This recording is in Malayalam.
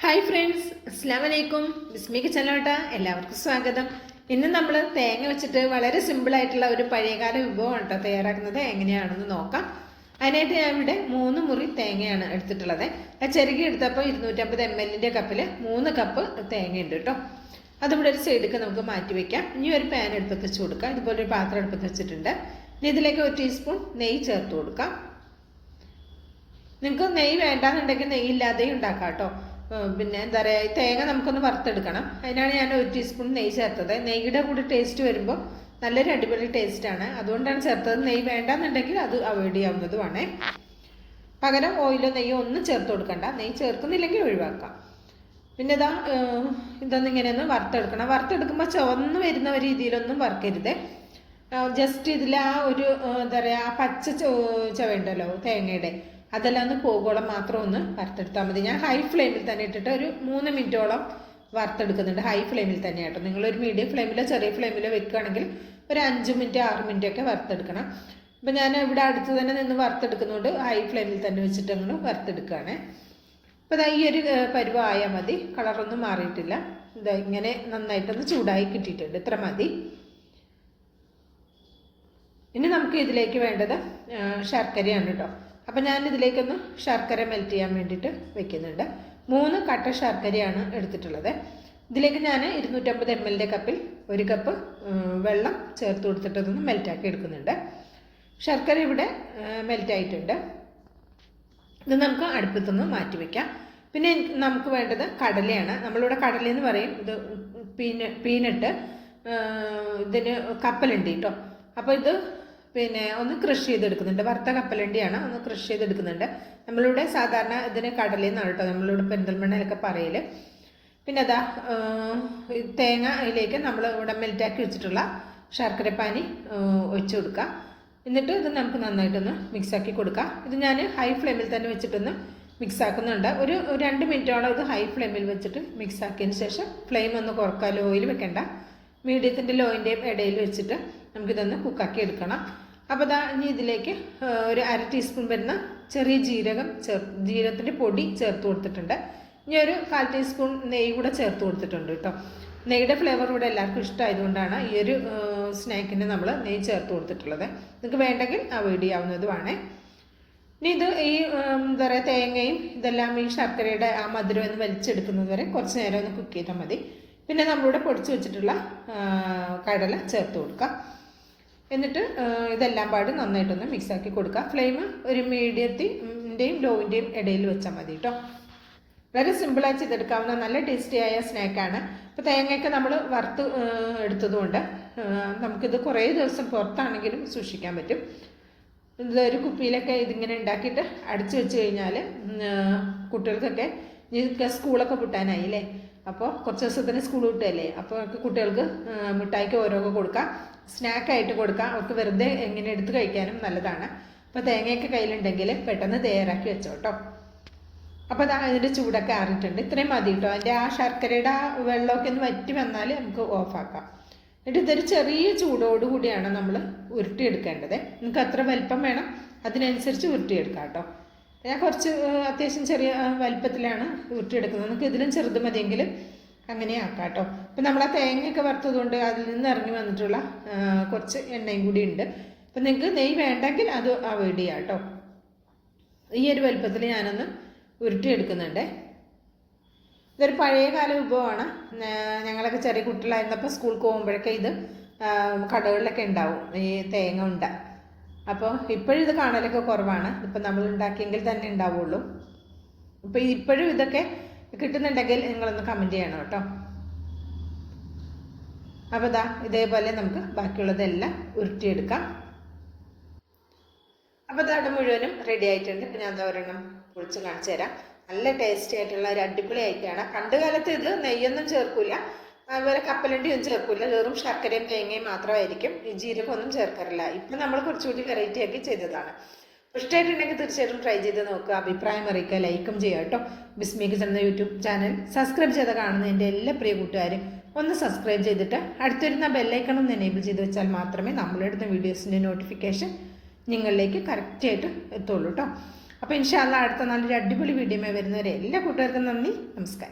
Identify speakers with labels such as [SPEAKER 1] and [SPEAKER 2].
[SPEAKER 1] ഹായ് ഫ്രണ്ട്സ്, അസ്സാം വലൈക്കും. ബിസ്മിക്ക് ചാനലോട്ട എല്ലാവർക്കും സ്വാഗതം. ഇന്ന് നമ്മൾ തേങ്ങ വെച്ചിട്ട് വളരെ സിമ്പിളായിട്ടുള്ള ഒരു പഴയകാല വിഭവമാണ് കേട്ടോ തയ്യാറാക്കുന്നത്. എങ്ങനെയാണെന്ന് നോക്കാം. അതിനായിട്ട് ഞാൻ ഇവിടെ 3 മുറി തേങ്ങയാണ് എടുത്തിട്ടുള്ളത്. ചെറുകി എടുത്തപ്പോൾ 250 ml കപ്പിൽ 3 കപ്പ് തേങ്ങയുണ്ട് കേട്ടോ. അതിവിടെ ഒരു സൈഡിലേക്ക് നമുക്ക് മാറ്റി വയ്ക്കാം. ഇനി ഒരു പാൻ എടുപ്പത്ത് വെച്ച് കൊടുക്കാം. ഇതുപോലെ ഒരു പാത്രം എടുപ്പത്ത് വെച്ചിട്ടുണ്ട്. ഇനി ഇതിലേക്ക് 1 ടീസ്പൂൺ നെയ്യ് ചേർത്ത് കൊടുക്കാം. നിങ്ങൾക്ക് നെയ്യ് വേണ്ടാന്നുണ്ടെങ്കിൽ നെയ്യില്ലാതെയും ഉണ്ടാക്കാം കേട്ടോ. പിന്നെ എന്താ പറയുക, തേങ്ങ നമുക്കൊന്ന് വറുത്തെടുക്കണം. അതിനാണ് ഞാൻ 1 ടീസ്പൂൺ നെയ്യ് ചേർത്തത്. നെയ്യുടെ കൂടെ ടേസ്റ്റ് വരുമ്പോൾ നല്ലൊരു അടിപൊളി ടേസ്റ്റാണ്, അതുകൊണ്ടാണ് ചേർത്തത്. നെയ്യ് വേണ്ടാന്നുണ്ടെങ്കിൽ അത് അവോയ്ഡ് ചെയ്യാവുന്നതുമാണ്. പകരം ഓയിലോ നെയ്യോ ഒന്നും ചേർത്ത് കൊടുക്കണ്ട. നെയ്യ് ചേർക്കുന്നില്ലെങ്കിൽ ഒഴിവാക്കാം. പിന്നെ ഇതൊന്നും ഇങ്ങനെയൊന്ന് വറുത്തെടുക്കണം. വറുത്തെടുക്കുമ്പോൾ ചുവന്ന് വരുന്ന രീതിയിലൊന്നും വറുക്കരുത്. ജസ്റ്റ് ഇതിൽ ആ ഒരു എന്താ പറയുക, ആ പച്ച ചുവയുണ്ടല്ലോ തേങ്ങയുടെ, അതെല്ലാം ഒന്ന് പോകുവോളം മാത്രം ഒന്ന് വറുത്തെടുത്താൽ മതി. ഞാൻ ഹൈ ഫ്ലെയിമിൽ തന്നെ ഇട്ടിട്ട് ഒരു 3 മിനിറ്റോളം വറുത്തെടുക്കുന്നുണ്ട്. ഹൈ ഫ്ലെയിമിൽ തന്നെ കേട്ടോ. നിങ്ങളൊരു മീഡിയം ഫ്ലെയിമിലോ ചെറിയ ഫ്ലെയിമിലോ വെക്കുകയാണെങ്കിൽ ഒരു 5 മിനിറ്റ് 6 മിനിറ്റ് ഒക്കെ വറുത്തെടുക്കണം. അപ്പം ഞാൻ ഇവിടെ അടുത്ത് തന്നെ നിന്ന് വറുത്തെടുക്കുന്നതുകൊണ്ട് ഹൈ ഫ്ലെയിമിൽ തന്നെ വെച്ചിട്ട് നമ്മൾ വറുത്തെടുക്കുകയാണ്. അപ്പോൾ ഈ ഒരു പരുവായാൽ മതി. കളറൊന്നും മാറിയിട്ടില്ല. ഇങ്ങനെ നന്നായിട്ടൊന്ന് ചൂടായി കിട്ടിയിട്ടുണ്ട്. ഇത്ര മതി. ഇനി നമുക്ക് ഇതിലേക്ക് വേണ്ടത് ശർക്കരയാണ് കേട്ടോ. അപ്പം ഞാൻ ഇതിലേക്കൊന്ന് ശർക്കര മെൽറ്റ് ചെയ്യാൻ വേണ്ടിയിട്ട് വെക്കുന്നുണ്ട്. 3 കട്ട ശർക്കരയാണ് എടുത്തിട്ടുള്ളത്. ഇതിലേക്ക് ഞാൻ 250 ml കപ്പിൽ 1 കപ്പ് വെള്ളം ചേർത്ത് കൊടുത്തിട്ടതൊന്ന് മെൽറ്റാക്കി എടുക്കുന്നുണ്ട്. ശർക്കര ഇവിടെ മെൽറ്റായിട്ടുണ്ട്. ഇത് നമുക്ക് അടുപ്പത്തൊന്ന് മാറ്റി വയ്ക്കാം. പിന്നെ നമുക്ക് വേണ്ടത് കടലയാണ്. നമ്മളിവിടെ കടലയെന്ന് പറയും. ഇത് പീനട്ട്, ഇതിന് കപ്പലുണ്ട് കേട്ടോ. അപ്പോൾ ഇത് പിന്നെ ഒന്ന് ക്രഷ് ചെയ്തെടുക്കുന്നുണ്ട്. വറുത്ത കപ്പലണ്ടിയാണ്, ഒന്ന് ക്രഷ് ചെയ്തെടുക്കുന്നുണ്ട്. നമ്മളിവിടെ സാധാരണ ഇതിന് കടലയെന്നാണ് കേട്ടോ നമ്മളിവിടെ പെരിന്തൽമണ്ണയിലൊക്കെ പറയൽ. പിന്നെ തേങ്ങയിലേക്ക് നമ്മൾ ഇവിടെ മെൽറ്റാക്കി വെച്ചിട്ടുള്ള ശർക്കരപ്പാനി ഒഴിച്ചു കൊടുക്കുക. എന്നിട്ട് ഇത് നമുക്ക് നന്നായിട്ടൊന്ന് മിക്സാക്കി കൊടുക്കാം. ഇത് ഞാൻ ഹൈ ഫ്ലെയിമിൽ തന്നെ വെച്ചിട്ടൊന്ന് മിക്സ് ആക്കുന്നുണ്ട്. ഒരു 2 മിനിറ്റോളം ഇത് ഹൈ ഫ്ലെയിമിൽ വെച്ചിട്ട് മിക്സ് ആക്കിയതിന് ശേഷം ഫ്ലെയിം ഒന്ന് കുറക്കുക. ലോയിൽ വെക്കേണ്ട, മീഡിയത്തിൻ്റെ ലോയിൻ്റെയും ഇടയിൽ വെച്ചിട്ട് നമുക്കിതൊന്ന് കുക്കാക്കി എടുക്കണം. അപ്പോൾ ഇനി ഇതിലേക്ക് ഒരു 1/2 ടീസ്പൂൺ വരുന്ന ചെറിയ ജീരകത്തിൻ്റെ പൊടി ചേർത്ത് കൊടുത്തിട്ടുണ്ട്. ഇനി ഒരു 1/4 ടീസ്പൂൺ നെയ്യ് കൂടെ ചേർത്ത് കൊടുത്തിട്ടുണ്ട് കേട്ടോ. നെയ്യുടെ ഫ്ലേവർ ഇവിടെ എല്ലാവർക്കും ഇഷ്ടമായതുകൊണ്ടാണ് ഈ ഒരു സ്നാക്കിന് നമ്മൾ നെയ്യ് ചേർത്ത് കൊടുത്തിട്ടുള്ളത്. നിങ്ങൾക്ക് വേണ്ടെങ്കിൽ അവോയ്ഡ് ചെയ്യാവുന്നതുമാണ്. ഇനി ഈ എന്താ പറയുക, തേങ്ങയും ഇതെല്ലാം ഈ ശർക്കരയുടെ ആ മധുരം ഒന്ന് വലിച്ചെടുക്കുന്നത് വരെ കുറച്ച് നേരം ഒന്ന് കുക്ക് ചെയ്താൽ മതി. പിന്നെ നമ്മളിവിടെ പൊടിച്ച് വെച്ചിട്ടുള്ള കടല ചേർത്ത് കൊടുക്കുക. എന്നിട്ട് ഇതെല്ലാം പാട് നന്നായിട്ടൊന്ന് മിക്സാക്കി കൊടുക്കുക. ഫ്ലെയിം ഒരു മീഡിയത്തിൻ്റെയും ലോവിൻ്റെയും ഇടയിൽ വെച്ചാൽ മതി കേട്ടോ. വളരെ സിമ്പിളായി ചെയ്തെടുക്കാവുന്ന നല്ല ടേസ്റ്റിയായ സ്നാക്കാണ്. ഇപ്പോൾ തേങ്ങയൊക്കെ നമ്മൾ വറുത്ത് എടുത്തതുകൊണ്ട് നമുക്കിത് കുറേ ദിവസം പുറത്താണെങ്കിലും സൂക്ഷിക്കാൻ പറ്റും. ഇതൊരു കുപ്പിയിലൊക്കെ ഇതിങ്ങനെ ഉണ്ടാക്കിയിട്ട് അടിച്ചു വെച്ച് കഴിഞ്ഞാൽ കുട്ടികൾക്കൊക്കെ സ്കൂളൊക്കെ വിട്ടാനായില്ലേ. അപ്പോൾ കുറച്ച് ദിവസത്തിന് സ്കൂൾ വിട്ടല്ലേ, അപ്പോൾ കുട്ടികൾക്ക് മിഠായിക്ക് ഓരോക്കെ കൊടുക്കാം, സ്നാക്കായിട്ട് കൊടുക്കാം. അവർക്ക് വെറുതെ എങ്ങനെ എടുത്ത് കഴിക്കാനും നല്ലതാണ്. അപ്പോൾ തേങ്ങയൊക്കെ കയ്യിലുണ്ടെങ്കിൽ പെട്ടെന്ന് തയ്യാറാക്കി വെച്ചോ കേട്ടോ. അപ്പോൾ ഇതിൻ്റെ ചൂടൊക്കെ ആറിയിട്ടുണ്ട്. ഇത്രയും മതി കേട്ടോ. അതിൻ്റെ ആ ശർക്കരയുടെ ആ വെള്ളമൊക്കെ ഒന്ന് വറ്റി വന്നാൽ നമുക്ക് ഓഫാക്കാം. എന്നിട്ട് ഇതൊരു ചെറിയ ചൂടോടുകൂടിയാണ് നമ്മൾ ഉരുട്ടിയെടുക്കേണ്ടത്. നിങ്ങൾക്ക് എത്ര വലിപ്പം വേണം അതിനനുസരിച്ച് ഉരുട്ടിയെടുക്കാം കേട്ടോ. ഞാൻ കുറച്ച് അത്യാവശ്യം ചെറിയ വലിപ്പത്തിലാണ് ഉരുട്ടിയെടുക്കുന്നത്. നമുക്ക് ഇതിലും ചെറുത് മതിയെങ്കിൽ അങ്ങനെ ആക്കാം കേട്ടോ. ഇപ്പം നമ്മൾ ആ തേങ്ങയൊക്കെ വറുത്തതുകൊണ്ട് അതിൽ നിന്ന് ഇറങ്ങി വന്നിട്ടുള്ള കുറച്ച് എണ്ണയും കൂടി ഉണ്ട്. അപ്പം നിങ്ങൾക്ക് നെയ്യ് വേണ്ടെങ്കിൽ അത് അവോയ്ഡ് ചെയ്യാം കേട്ടോ. ഈ ഒരു വലിപ്പത്തിൽ ഞാനൊന്ന് ഉരുട്ടിയെടുക്കുന്നുണ്ട്. ഇതൊരു പഴയകാല വിഭവമാണ്. ഞങ്ങളൊക്കെ ചെറിയ കുട്ടികളായിരുന്നപ്പോൾ സ്കൂൾക്ക് പോകുമ്പോഴൊക്കെ ഇത് കടകളിലൊക്കെ ഉണ്ടാവും, ഈ തേങ്ങ ഉണ്ട. അപ്പോൾ ഇപ്പോഴും ഇത് കാണലൊക്കെ കുറവാണ്. ഇപ്പം നമ്മൾ ഉണ്ടാക്കിയെങ്കിൽ തന്നെ ഉണ്ടാവുള്ളൂ. ഇപ്പോൾ ഇപ്പോഴും ഇതൊക്കെ കിട്ടുന്നുണ്ടെങ്കിൽ നിങ്ങളൊന്ന് കമൻറ്റ് ചെയ്യണം കേട്ടോ. അപ്പോൾ ഇതേപോലെ നമുക്ക് ബാക്കിയുള്ളതെല്ലാം ഉരുട്ടിയെടുക്കാം. അപ്പോൾ അത് മുഴുവനും റെഡി ആയിട്ടുണ്ട്. ഇപ്പം ഞാൻ ഒരെണ്ണം പൊളിച്ച് കാണിച്ചു തരാം. നല്ല ടേസ്റ്റി ആയിട്ടുള്ള ഒരു അടിപൊളി ആയിട്ടാണ്. പണ്ട് കാലത്ത് ഇത് നെയ്യൊന്നും ചേർക്കില്ല, അതുപോലെ കപ്പലണ്ടിയൊന്നും ചേർക്കില്ല, വെറും ശർക്കരയും തേങ്ങയും മാത്രമായിരിക്കും. ഈ ജീരകമൊന്നും ചേർക്കാറില്ല. ഇപ്പം നമ്മൾ കുറച്ചുകൂടി വെറൈറ്റി ആക്കി ചെയ്തതാണ്. ഇഷ്ടമായിട്ടുണ്ടെങ്കിൽ തീർച്ചയായിട്ടും ട്രൈ ചെയ്ത് നോക്കുക. അഭിപ്രായം അറിയിക്കുക, ലൈക്കും ചെയ്യുക കേട്ടോ. ബിസ്മിക്ക് എന്ന യൂട്യൂബ് ചാനൽ സബ്സ്ക്രൈബ് ചെയ്ത് കാണുന്ന എൻ്റെ എല്ലാ പ്രിയ കൂട്ടുകാരും ഒന്ന് സബ്സ്ക്രൈബ് ചെയ്തിട്ട് അടുത്തിരുന്ന ബെല്ലൈക്കണം ഒന്ന് എനേബിൾ ചെയ്ത് വെച്ചാൽ മാത്രമേ നമ്മളിടുന്ന വീഡിയോസിൻ്റെ നോട്ടിഫിക്കേഷൻ നിങ്ങളിലേക്ക് കറക്റ്റായിട്ട് എത്തുള്ളൂ കേട്ടോ. അപ്പോൾ ഇൻഷാ അല്ലാഹ് അടുത്ത നല്ലൊരു അടിപൊളി വീഡിയോയുമായി വരുന്നവരെ എല്ലാ കൂട്ടുകാർക്കും നന്ദി, നമസ്കാരം.